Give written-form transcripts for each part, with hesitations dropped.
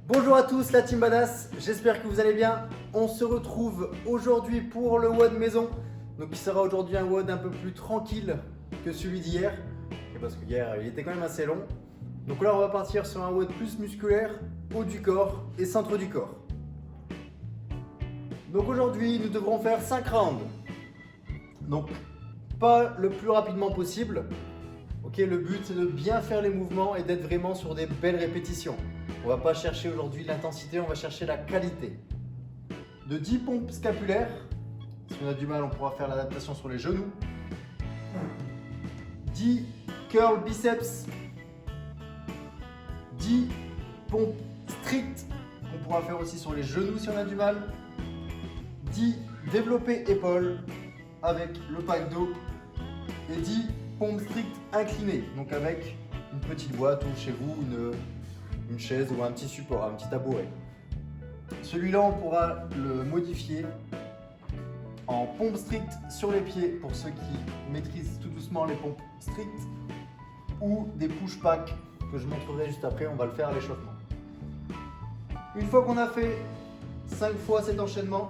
Bonjour à tous, la team Badass, j'espère que vous allez bien. On se retrouve aujourd'hui pour le WOD maison. Donc il sera aujourd'hui un WOD un peu plus tranquille que celui d'hier. Parce que hier il était quand même assez long. Donc là on va partir sur un WOD plus musculaire, haut du corps et centre du corps. Donc aujourd'hui nous devrons faire 5 rounds. Donc pas le plus rapidement possible. Ok, le but c'est de bien faire les mouvements et d'être vraiment sur des belles répétitions. On va pas chercher aujourd'hui l'intensité, on va chercher la qualité. De 10 pompes scapulaires. Si on a du mal, on pourra faire l'adaptation sur les genoux. 10 curl biceps. 10 pompes strictes qu'on pourra faire aussi sur les genoux si on a du mal. 10 développés épaules avec le pack dos. Et 10 pompes strictes inclinées, donc avec une petite boîte ou chez vous une chaise ou un petit support, un petit tabouret. Celui-là, on pourra le modifier en pompes strictes sur les pieds pour ceux qui maîtrisent tout doucement les pompes strictes ou des push packs que je montrerai juste après, on va le faire à l'échauffement. Une fois qu'on a fait 5 fois cet enchaînement,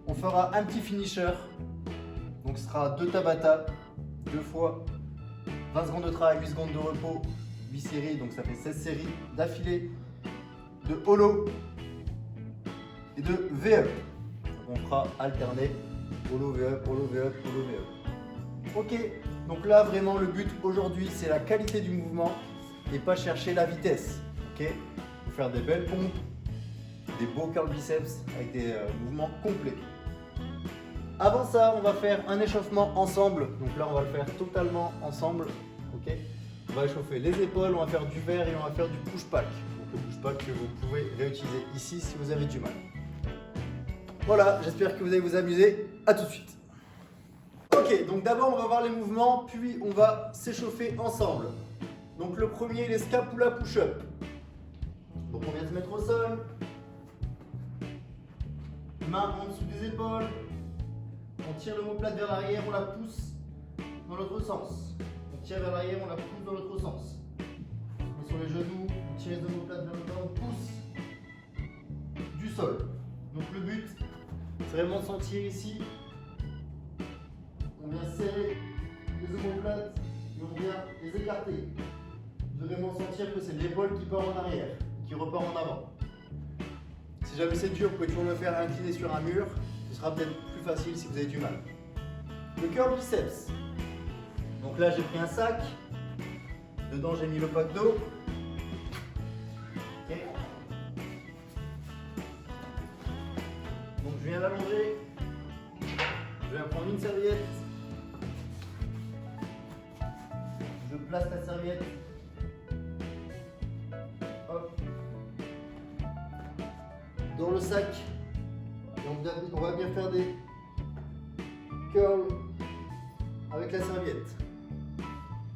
on fera un petit finisher. Donc ce sera 2 Tabata, 2 fois 20 secondes de travail, 8 secondes de repos, 8 séries, donc ça fait 16 séries d'affilée de holo et de V-up. On fera alterner holo, V-up, holo, V-up, holo, V-up. Ok, donc là vraiment le but aujourd'hui c'est la qualité du mouvement et pas chercher la vitesse. Ok, faut faire des belles pompes, des beaux curl biceps avec des mouvements complets. Avant ça, on va faire un échauffement ensemble. Donc là, on va le faire totalement ensemble. Ok, on va échauffer les épaules, on va faire du verre et on va faire du push pack. Donc le push pack que vous pouvez réutiliser ici si vous avez du mal. Voilà, j'espère que vous allez vous amuser. À tout de suite. Ok, donc d'abord on va voir les mouvements, puis on va s'échauffer ensemble. Donc le premier, les scapula push-up. Donc on vient se mettre au sol. Main en dessous des épaules. On tire l'omoplate vers l'arrière, on la pousse dans l'autre sens. On tire vers l'arrière, on la pousse dans l'autre sens. On met sur les genoux, on tire les omoplates vers le bas, on pousse du sol. Donc le but, c'est vraiment de sentir ici. On vient serrer les omoplates et on vient les écarter. De vraiment sentir que c'est l'épaule qui part en arrière, qui repart en avant. Si jamais c'est dur, vous pouvez toujours le faire incliné sur un mur. Ce sera peut-être plus facile si vous avez du mal. Le curl biceps. Donc là, j'ai pris un sac. Dedans, j'ai mis le pack d'eau. Okay. Donc je viens l'allonger. Je viens prendre une serviette. Je place la serviette. Hop. Dans le sac. Et on va bien faire des curls avec la serviette.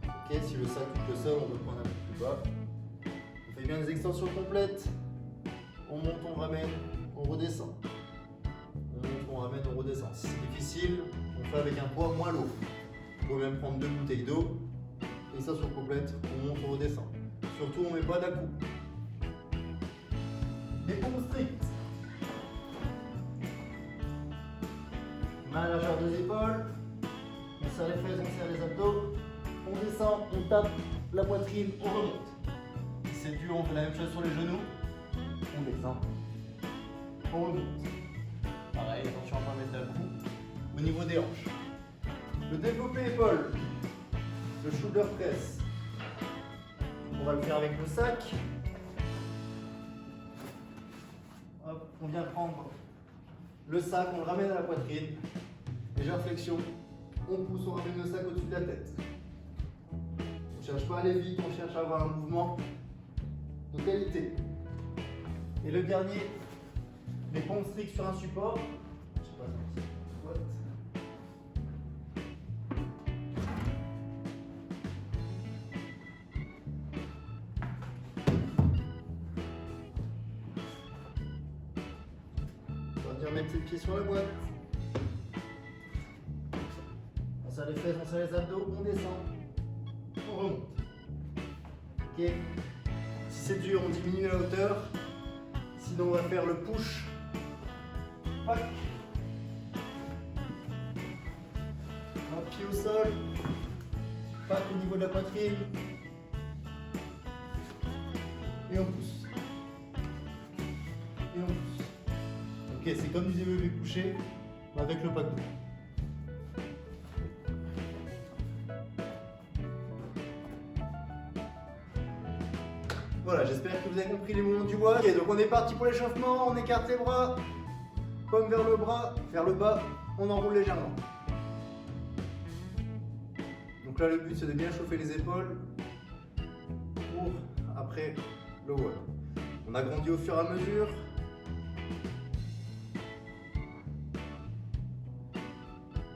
Ok, si le sac touche le sol, on peut prendre un peu plus bas. On fait bien des extensions complètes. On monte, on ramène, on redescend. On monte, on ramène, on redescend. Si c'est difficile, on fait avec un poids moins lourd. On peut même prendre 2 bouteilles d'eau. Extension complète, on monte, on redescend. Surtout, on ne met pas d'à-coup. Les pompes strictes. Main à la largeur des épaules, on serre les fesses, on serre les abdos, on descend, on tape la poitrine, on remonte. Si c'est dur, on fait la même chose sur les genoux, on descend, on remonte. Pareil, attention à ne pas mettre d'un coup au niveau des hanches. Le développé épaule, le shoulder press, on va le faire avec le sac. Hop, on vient prendre le sac, on le ramène à la poitrine. Légère flexion, on pousse, on ramène le sac au-dessus de la tête. On ne cherche pas à aller vite, on cherche à avoir un mouvement de qualité. Et le dernier, les pompes strictes sur un support. Je sais pas si c'est squat. On va bien mettre ses pieds sur la boîte. On serre les fesses, on serre les abdos, on descend, on remonte. Ok. Si c'est dur, on diminue la hauteur. Sinon, on va faire le push. Pac. Un pied au sol. Pac au niveau de la poitrine. Et on pousse. Et on pousse. Ok, c'est comme du développé couché, mais avec le pack dos. Voilà, j'espère que vous avez compris les mouvements du WOD. Ok, donc on est parti pour l'échauffement, on écarte les bras, paume vers le bras, vers le bas, on enroule légèrement. Donc là, le but c'est de bien chauffer les épaules pour après le WOD. On agrandit au fur et à mesure.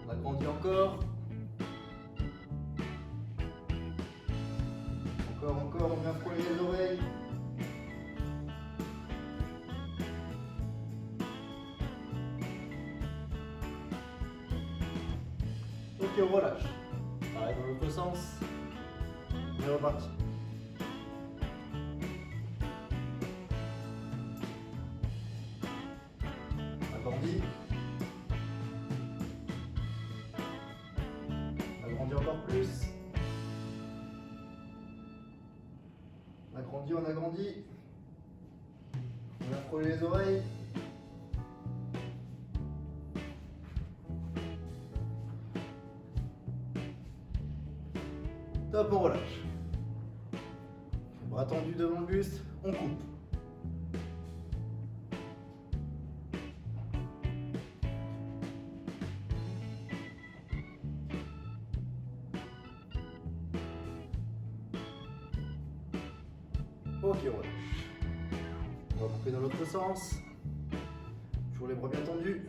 On agrandit encore. Encore, on vient frôler les oreilles. Ok, on relâche. Pareil dans l'autre sens. On est reparti. Agrandis. Agrandis encore plus. On agrandit. On a frôlé les oreilles. Top, on relâche. Bras tendus devant le buste, on coupe. Ok, on relâche. On va couper dans l'autre sens. Toujours les bras bien tendus.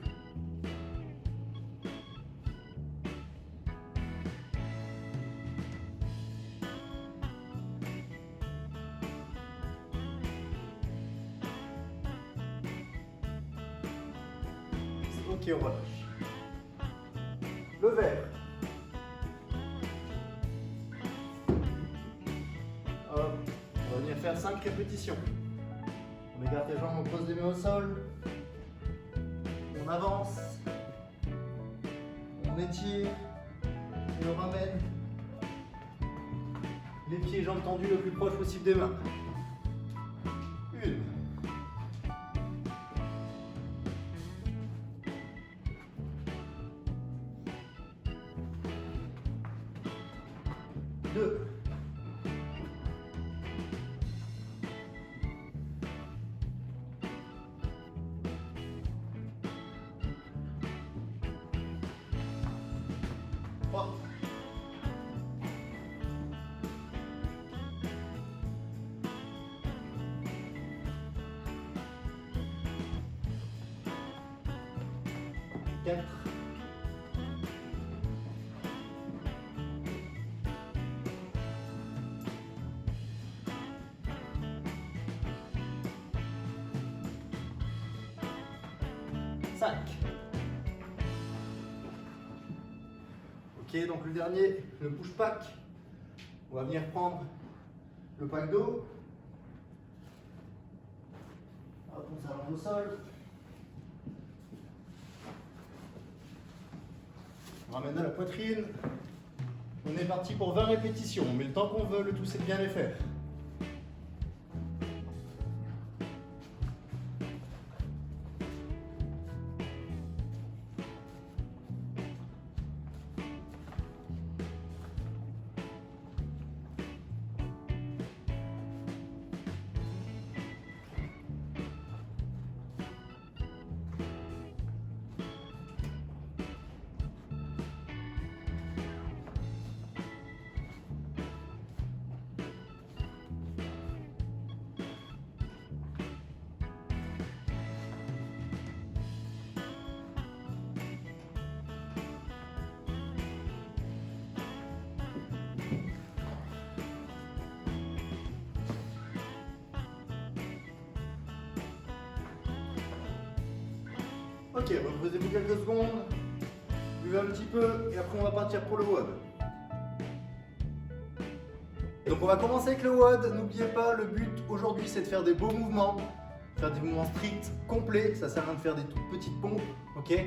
Ok, on relâche. Le verre. Hop. On va venir faire 5 répétitions. On écarte les jambes, on pose les mains au sol. On avance. On étire. Et on ramène les pieds et jambes tendus le plus proche possible des mains. 1. 2. 3. 4. 5. Ok, donc le dernier, le push pack. On va venir prendre le pack d'eau. Hop, on s'allonge au sol. On ramène à la poitrine. On est parti pour 20 répétitions. On met le temps qu'on veut, le tout c'est de bien les faire. Ok, reposez-vous quelques secondes, buvez un petit peu et après on va partir pour le WOD. Donc Donc on va commencer avec le WOD. N'oubliez pas, le but aujourd'hui c'est de faire des beaux mouvements, faire des mouvements stricts, complets. Ça sert à rien de faire des toutes petites pompes, ok,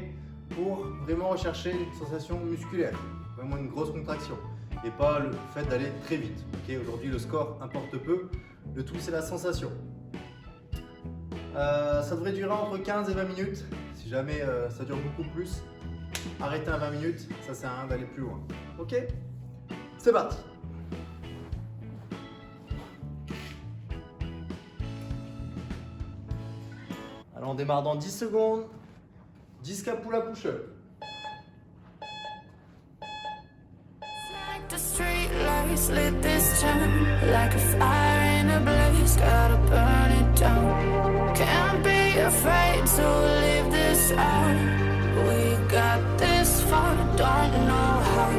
pour vraiment rechercher une sensation musculaire, vraiment une grosse contraction et pas le fait d'aller très vite. Ok, aujourd'hui le score importe peu, le tout c'est la sensation. Ça devrait durer entre 15 et 20 minutes. Si jamais ça dure beaucoup plus, arrêtez à 20 minutes, ça sert à rien d'aller plus loin. Ok, c'est parti. Alors on démarre dans 10 secondes. 10 Kapula push-up. The street lights lit this town like a fire in a blaze, gotta burn it down. Can't be afraid to leave this out. We got this far, don't know how.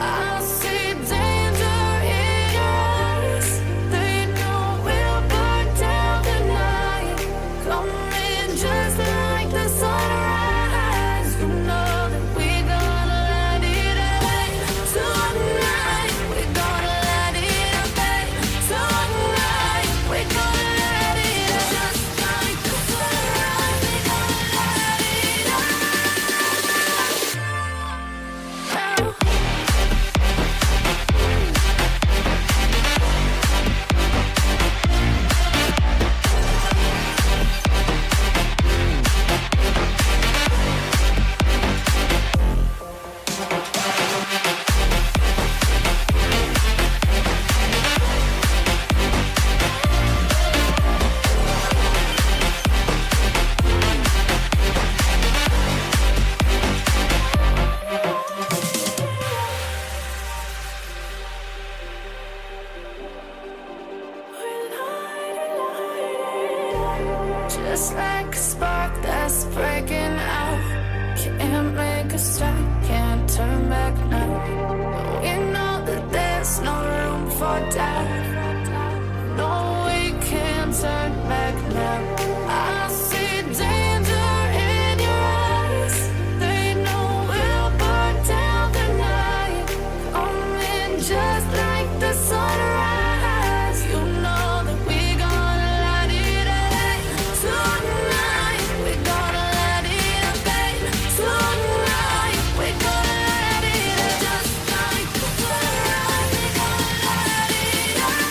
I see danger in your eyes. They know we'll burn down the night. Coming just like the sunrise. You know that we gonna let it out tonight. We gonna let it out tonight. We gonna let it out just like the sunrise. We gonna let it out. Just like a spark that's breaking out. Can't make a stop, can't turn back now. We know that there's no room for doubt. No, we can't turn back now. I see danger in your eyes. They know we'll burn down the night. Coming just like the sunrise. You know that we gonna let it out tonight. We gonna let it out tonight. We gonna let it out just like the sunrise. We gonna let it out.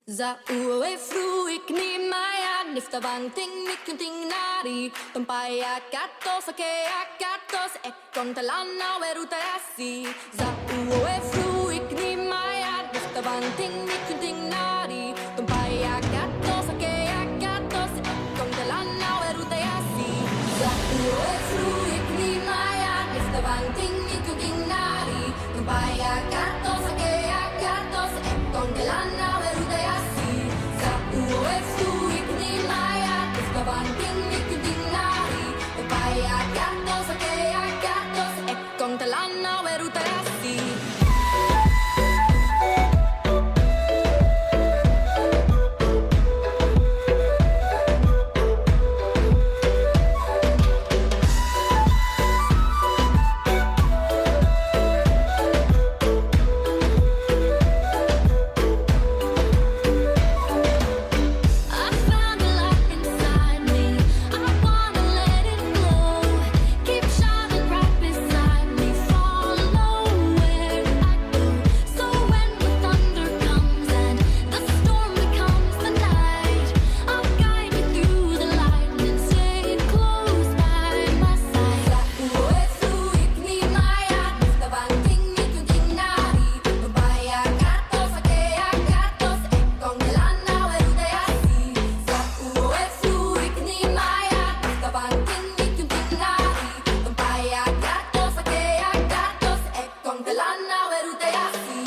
Za uwe fruik ni maya nifta banting mikunting nari Tumpaya katos ake akatos ekon talana werutasi Za uwe fruik ni maya nifta banting mikunting nari Tumpaya katos ake akatos ekon talana werutasi Za uwe fruik ni maya nifta banting mikunting nari Tumpaya katos ake akatos ekon talana werutasi Za uwe fruik ni maya nifta banting mikunting nari Tumpaya katos ake akatos ekon talana werutasi I found a light inside me. I wanna let it glow. Keep shining bright beside me. Follow where I go. So when the thunder comes and the storm becomes the night, I'll guide you through the light and stay close by my side. Uwe fruik ni maya nifta banting mikunting nari. Tumpaya katos ake akatos ekong talana werutasi. Za uwe fruik ni maya nifta banting mikunting nari. Tumpaya katos ake akatos ekong talana werutasi.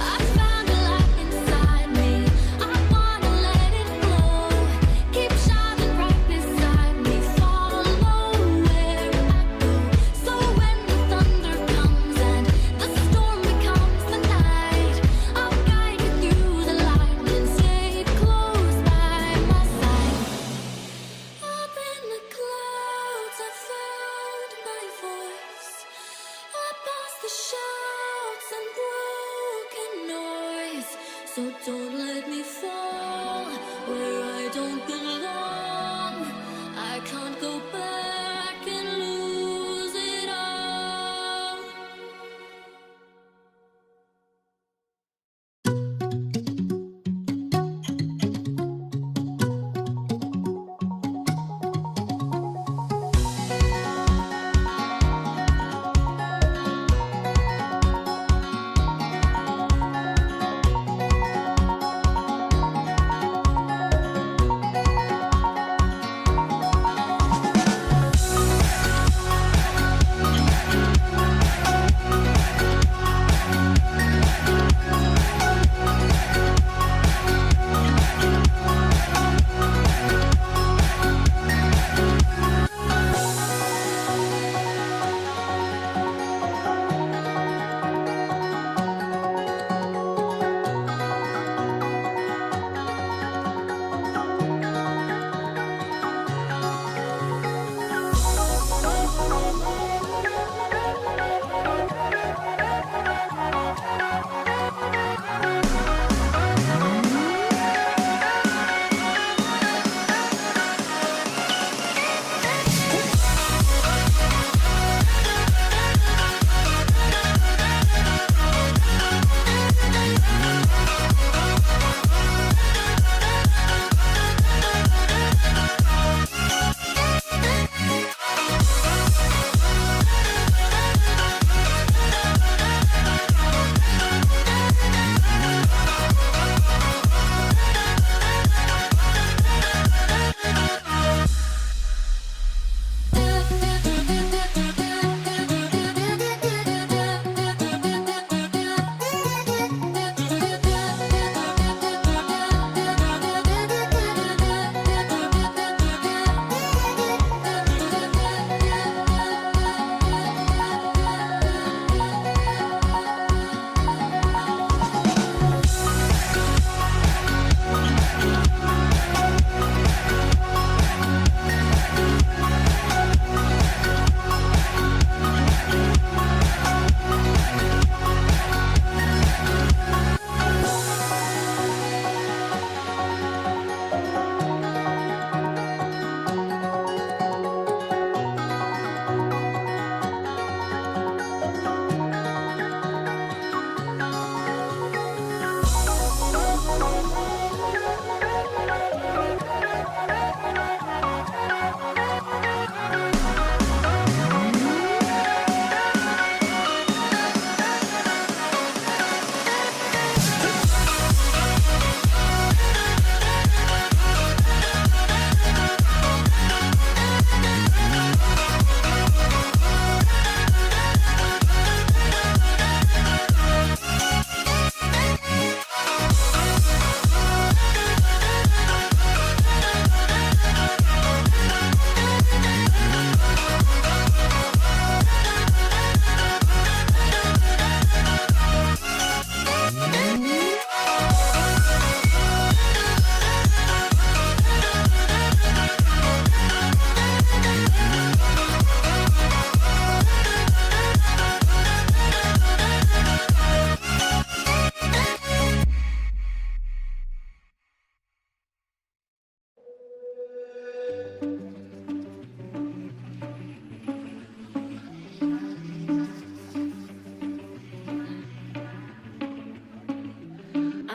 I found a light inside me. I wanna let it glow. Keep shining bright beside me. Follow where I go. So when the thunder comes and the storm becomes the night, I'll guide you through the light and stay close by my side. Up in the clouds, I found my voice. Up past the shouts and broken noise. So don't let me fall where I don't belong. I can't go back and lose it all.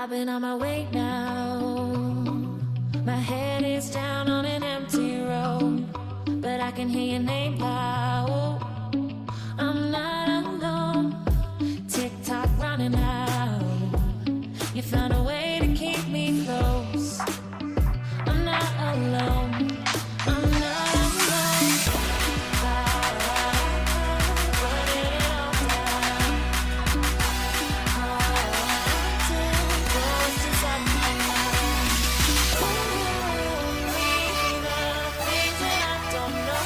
I've been on my way now. My head is down on an empty road, but I can hear your name loud. I'm not alone. Tick-tock running out. You found a way to keep me close. I'm not alone. I'm not alone. Running all down. Haunted voices of my mind. Me, the things that I don't know.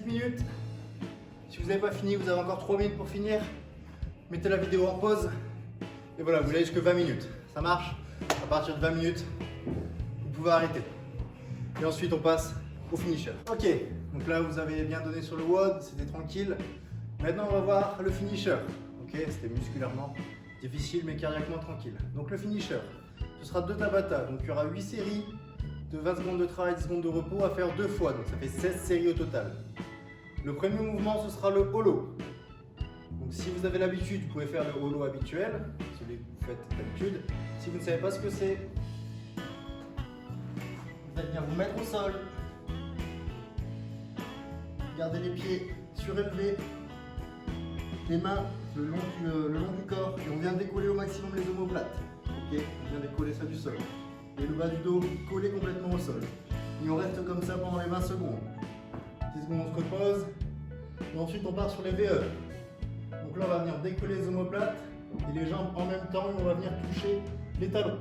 Minutes. Si vous n'avez pas fini, vous avez encore 3 minutes pour finir. Mettez la vidéo en pause. Et voilà, vous avez jusque 20 minutes. Ça marche? À partir de 20 minutes, vous pouvez arrêter. Et ensuite, on passe au finisher. Ok, donc là, vous avez bien donné sur le WOD, c'était tranquille. Maintenant, on va voir le finisher. Ok, c'était musculairement difficile, mais cardiaquement tranquille. Donc le finisher, ce sera 2 Tabata. Donc il y aura 8 séries de 20 secondes de travail, 10 secondes de repos à faire 2 fois. Donc ça fait 16 séries au total. Le premier mouvement, ce sera le holo. Donc Donc si vous avez l'habitude, vous pouvez faire le holo habituel, celui que vous faites d'habitude. Si vous ne savez pas ce que c'est, vous allez venir vous mettre au sol. Gardez les pieds surélevés, les mains le long du corps et on vient décoller au maximum les omoplates. Ok, on vient décoller ça du sol. Et le bas du dos collé complètement au sol. Et on reste comme ça pendant les 20 secondes. 10 secondes, on se repose. Et ensuite, on part sur les VE. Donc là, on va venir décoller les omoplates et les jambes en même temps. On va venir toucher les talons.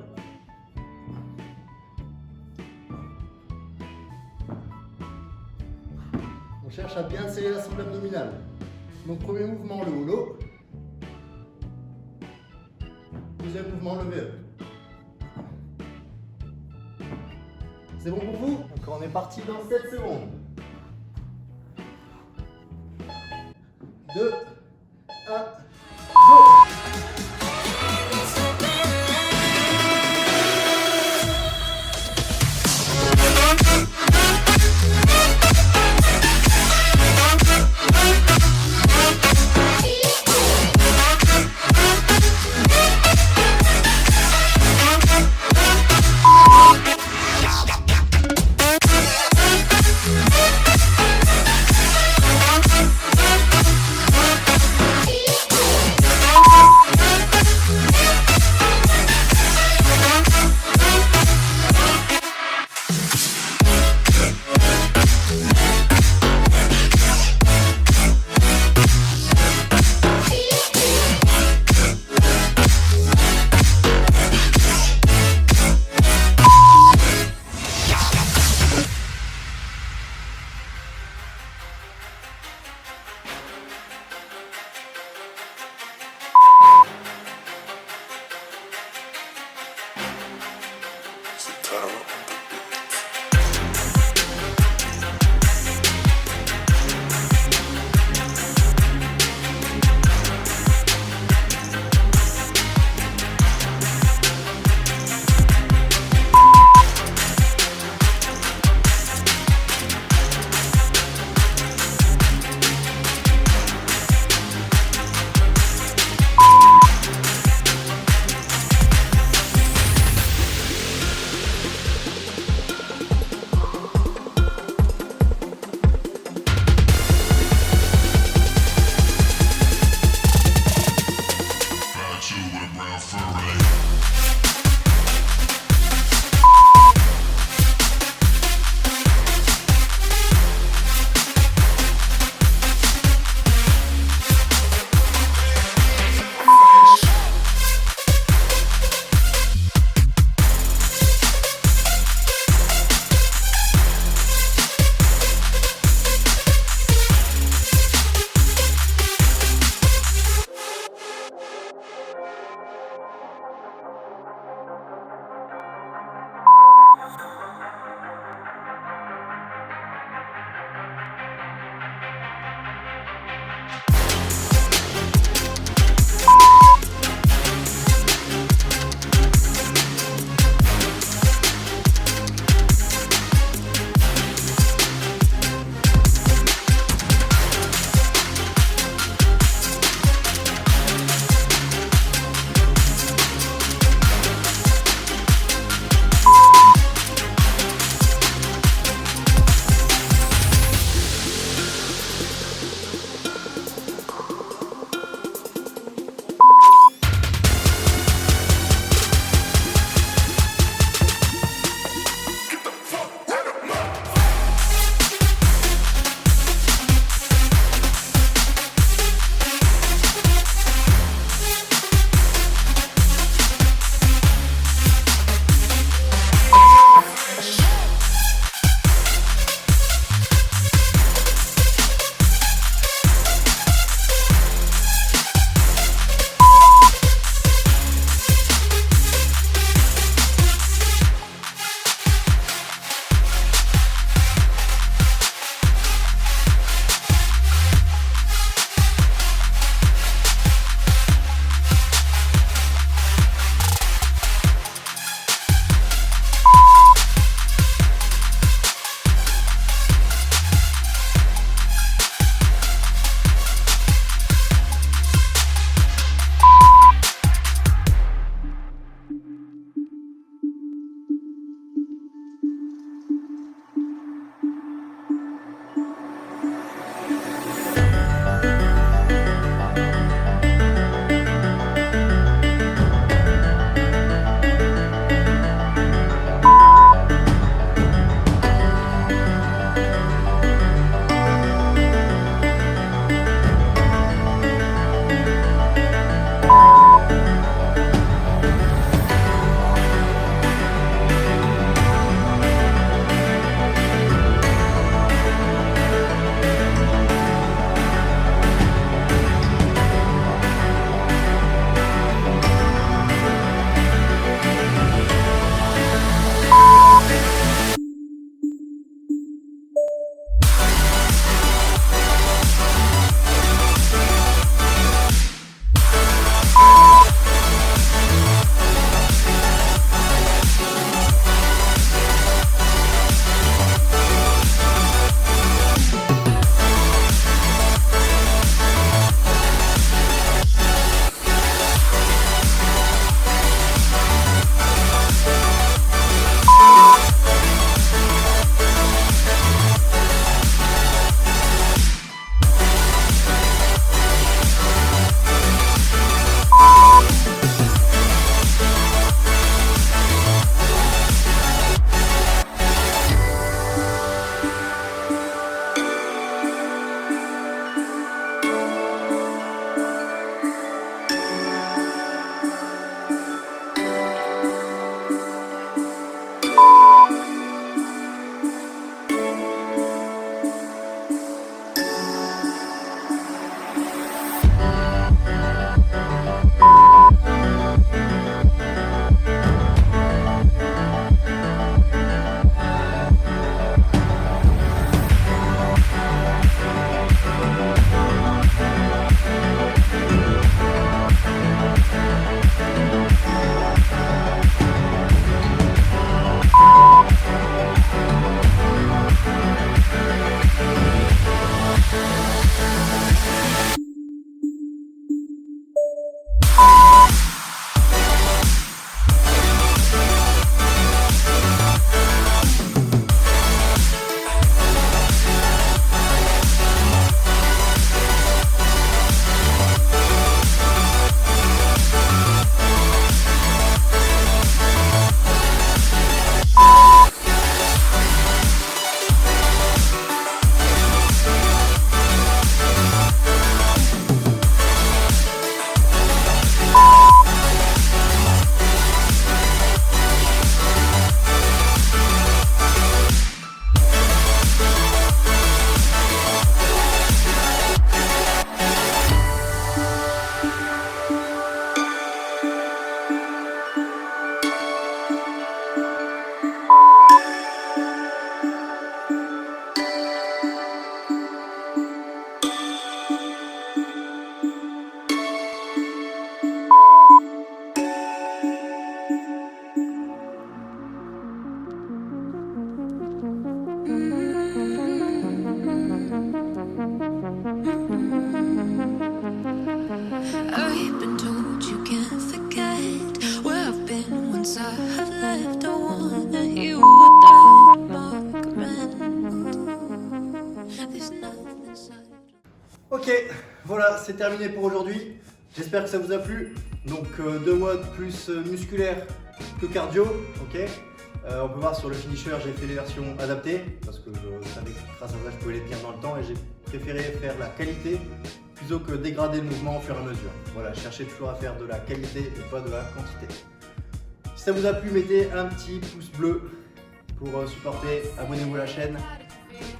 On cherche à bien serrer la sangle abdominale. Donc, premier mouvement, le holo. Deuxième mouvement, le VE. C'est bon pour vous? Donc on est parti dans 7 secondes. 2, 1, go! Ok, voilà, c'est terminé pour aujourd'hui. J'espère que ça vous a plu. Donc 2 modes plus musculaire que cardio, ok. On peut voir sur le finisher, j'ai fait les versions adaptées parce que je savais que grâce à ça je pouvais les tenir dans le temps et j'ai préféré faire la qualité plutôt que dégrader le mouvement au fur et à mesure. Voilà, cherchez toujours à faire de la qualité et pas de la quantité. Si ça vous a plu, mettez un petit pouce bleu pour supporter, abonnez-vous à la chaîne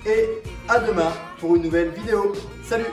et à demain pour une nouvelle vidéo. Salut!